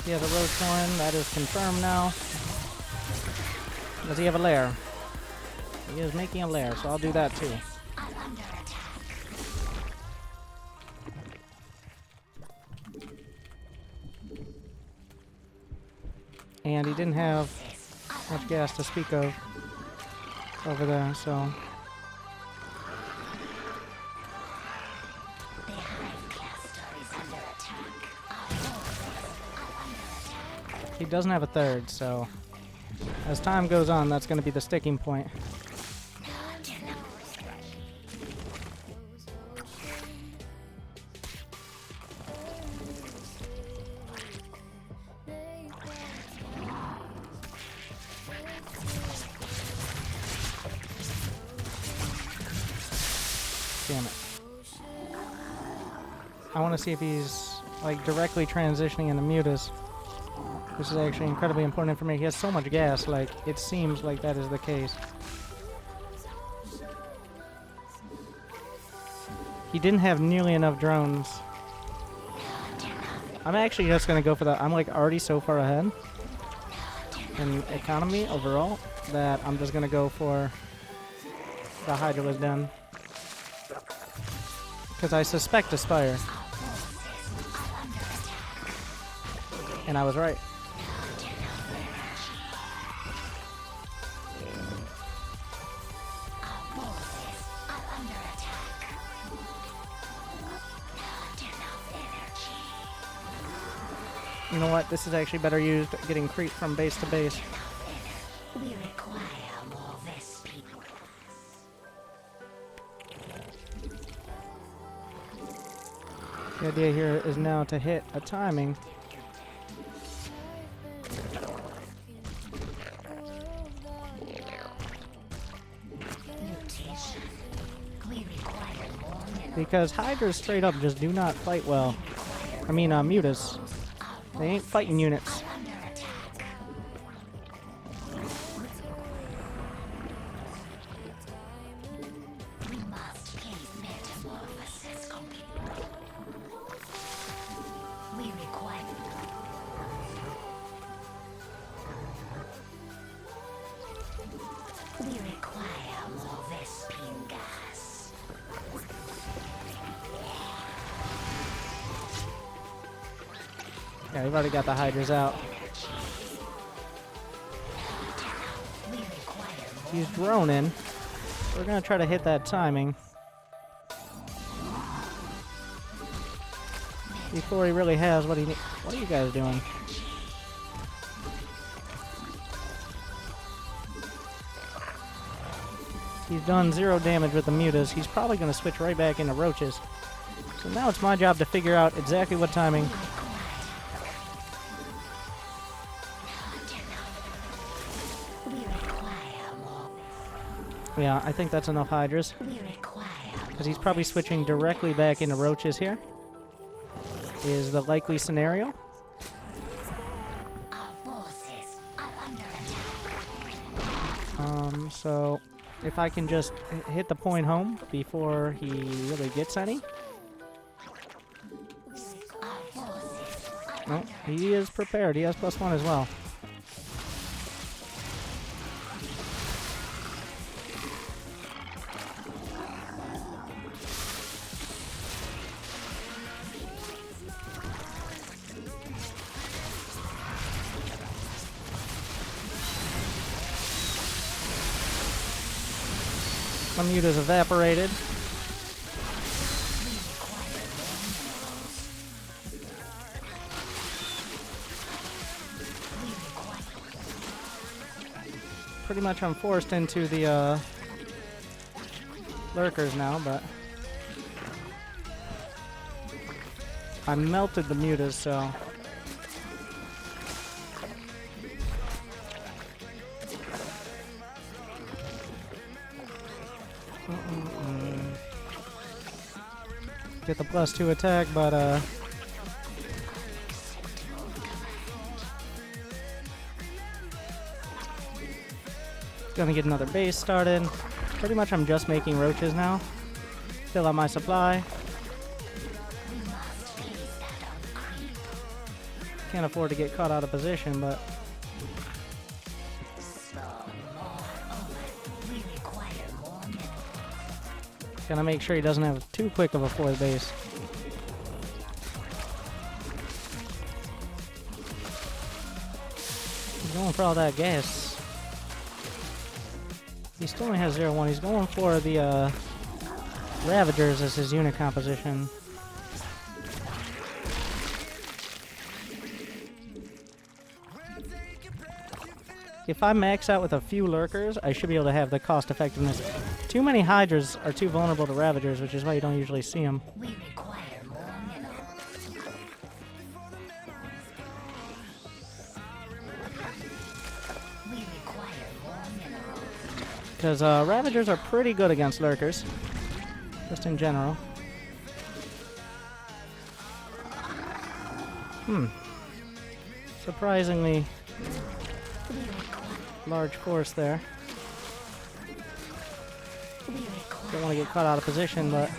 He has a roach horn. That is confirmed now. Does he have a lair? He is making a lair, so I'll do that too. And he didn't have much gas to speak of over there, so... He doesn't have a third, so as time goes on, that's going to be the sticking point. Damn it. I want to see if he's like directly transitioning into mutas. This is actually incredibly important for me. He has so much gas, like, it seems like that is the case. He didn't have nearly enough drones. I'm actually just going to go for that. I'm, like, already so far ahead in economy overall that I'm just going to go for the Hydralisk Den. Because I suspect Aspire. And I was right. You know what? This is actually better used getting creep from base to base. We require more Vespine. The idea here is now to hit a timing. Because Hydras straight up just do not fight well. I mean, mutas. They ain't fighting units. Yeah, we've already got the Hydras out. He's droning. We're gonna try to hit that timing before he really has what he needs. What are you guys doing? He's done 0 damage with the mutas. He's probably gonna switch right back into roaches. So now it's my job to figure out exactly what timing. Yeah, I think that's enough Hydras. Because he's probably switching directly back into roaches here. Is the likely scenario. So if I can just hit the point home before he really gets any. No, he is prepared. He has +1 as well. My muta's evaporated. Pretty much I'm forced into the lurkers now, but I melted the mutas, so get the +2 attack, but gonna get another base started. Pretty much I'm just making roaches now. Fill out my supply. Can't afford to get caught out of position, but We require more minerals. gotta make sure he doesn't have too quick of a fourth base. He's going for all that gas. He still only has 0-1. He's going for the Ravagers as his unit composition. If I max out with a few lurkers, I should be able to have the cost effectiveness. Too many Hydras are too vulnerable to Ravagers, which is why you don't usually see them. We require more minerals. We require more minerals. Because Ravagers are pretty good against lurkers, just in general. Surprisingly large force there. We require Don't want to get caught out of position, but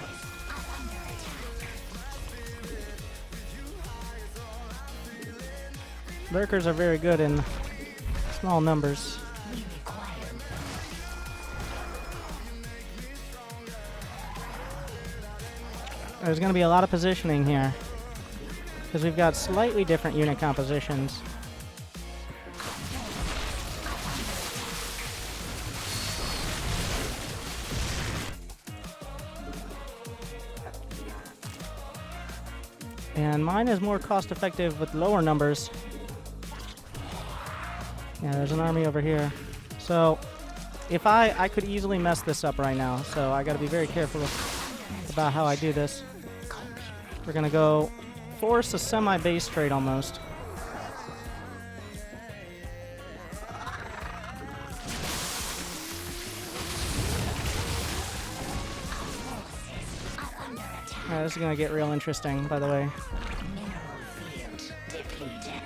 lurkers are very good in small numbers. we require There's going to be a lot of positioning here, because we've got slightly different unit compositions. And mine is more cost effective with lower numbers. Yeah, there's an army over here. So, if I could easily mess this up right now, so I gotta be very careful about how I do this. We're gonna go force a semi-base trade almost. Alright, this is gonna get real interesting, by the way. mineral field depleted.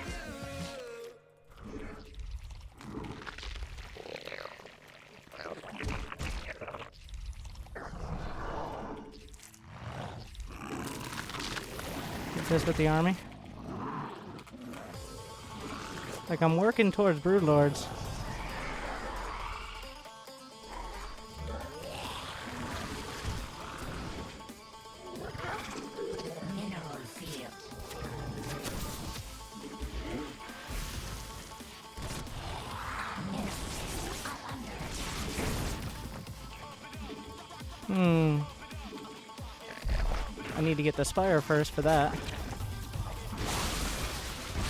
Get this with the army. Like, I'm working towards Broodlords. Mineral field. I need to get the Spire first for that.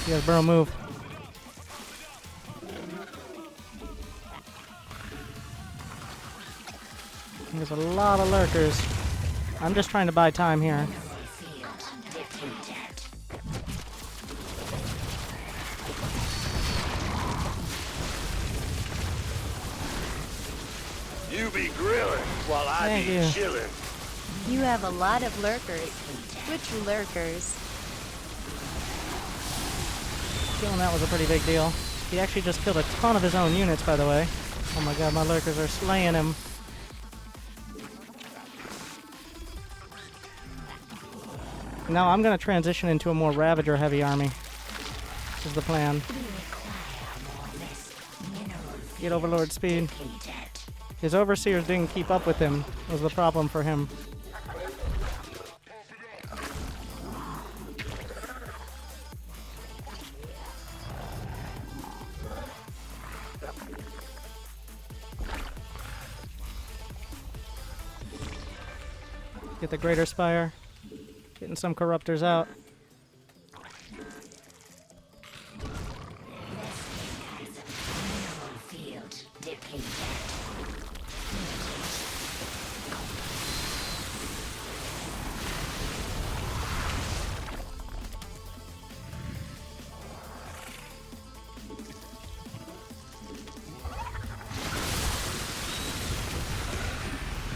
You guys, burrow, move. There's a lot of lurkers. I'm just trying to buy time here. Mineral field depleted. You be grilling while I Thank be you. chilling. You have a lot of lurkers. Which lurkers? Killing that was a pretty big deal. He actually just killed a ton of his own units, by the way. Oh my god, my lurkers are slaying him. Now I'm going to transition into a more Ravager-heavy army. This is the plan. We require more risk. Mineral Get Overlord speed. depleted. His Overseers didn't keep up with him, was the problem for him. Get the Greater Spire. Getting some Corruptors out. Mineral field depleted.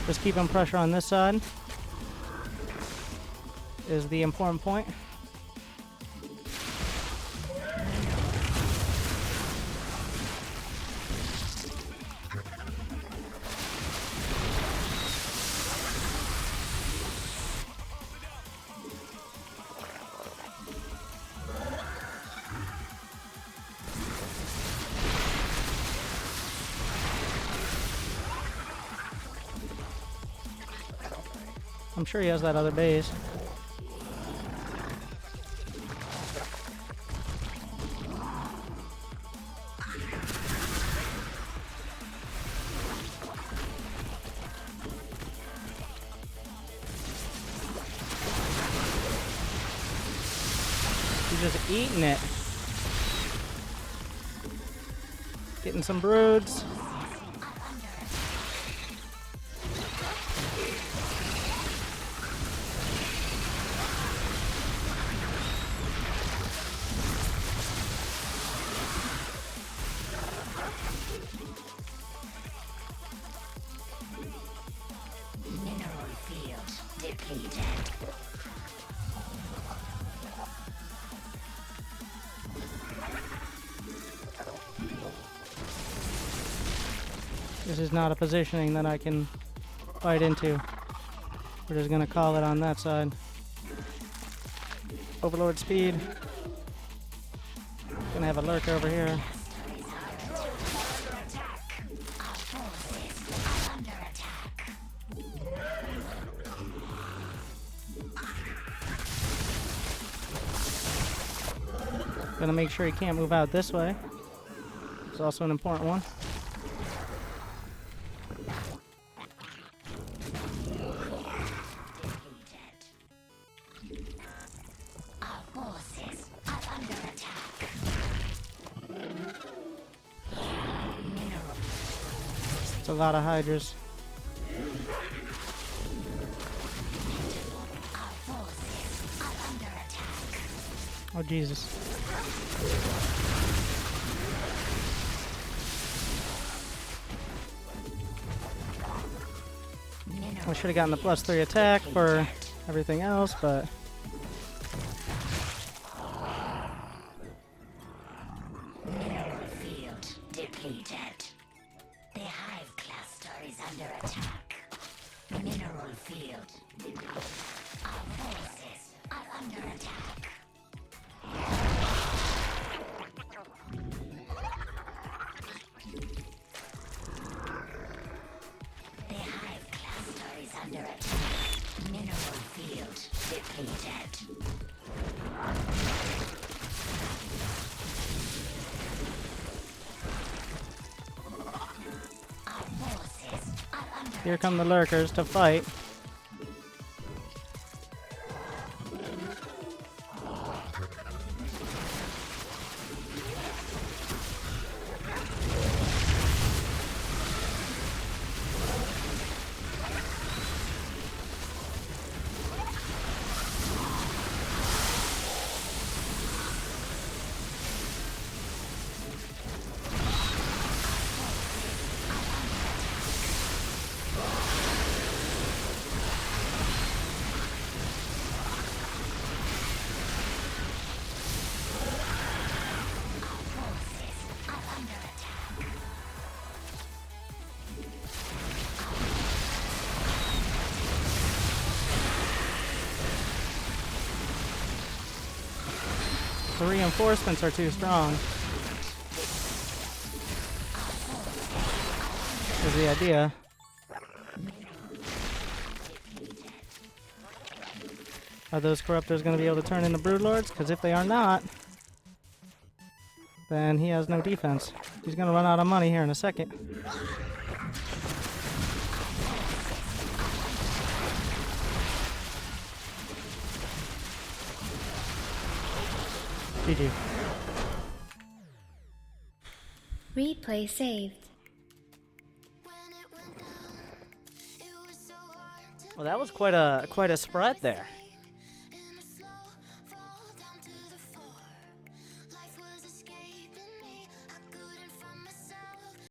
Just keeping pressure on this side is the important point. I'm sure he has that other base. He's just eating it. Getting some broods. Mineral field depleted. This is not a positioning that I can fight into. We're just gonna call it on that side. Overlord speed. Gonna have a lurker over here. Gonna make sure he can't move out this way. It's also an important one. Our forces are under attack. Mineral. It's a lot of hydras. Our forces are under attack. Oh Jesus. I should have gotten the +3 attack for everything else, but Mineral field depleted. The hive cluster is under attack. Mineral field depleted. Our forces are under attack. The hive cluster is under attack. Mineral field depleted. Our forces are under here come the lurkers to fight. The reinforcements are too strong. Is the idea. Are those corruptors going to be able to turn into broodlords? Because if they are not, then he has no defense. He's going to run out of money here in a second. GG. Replay saved. Well, that was quite a spread there.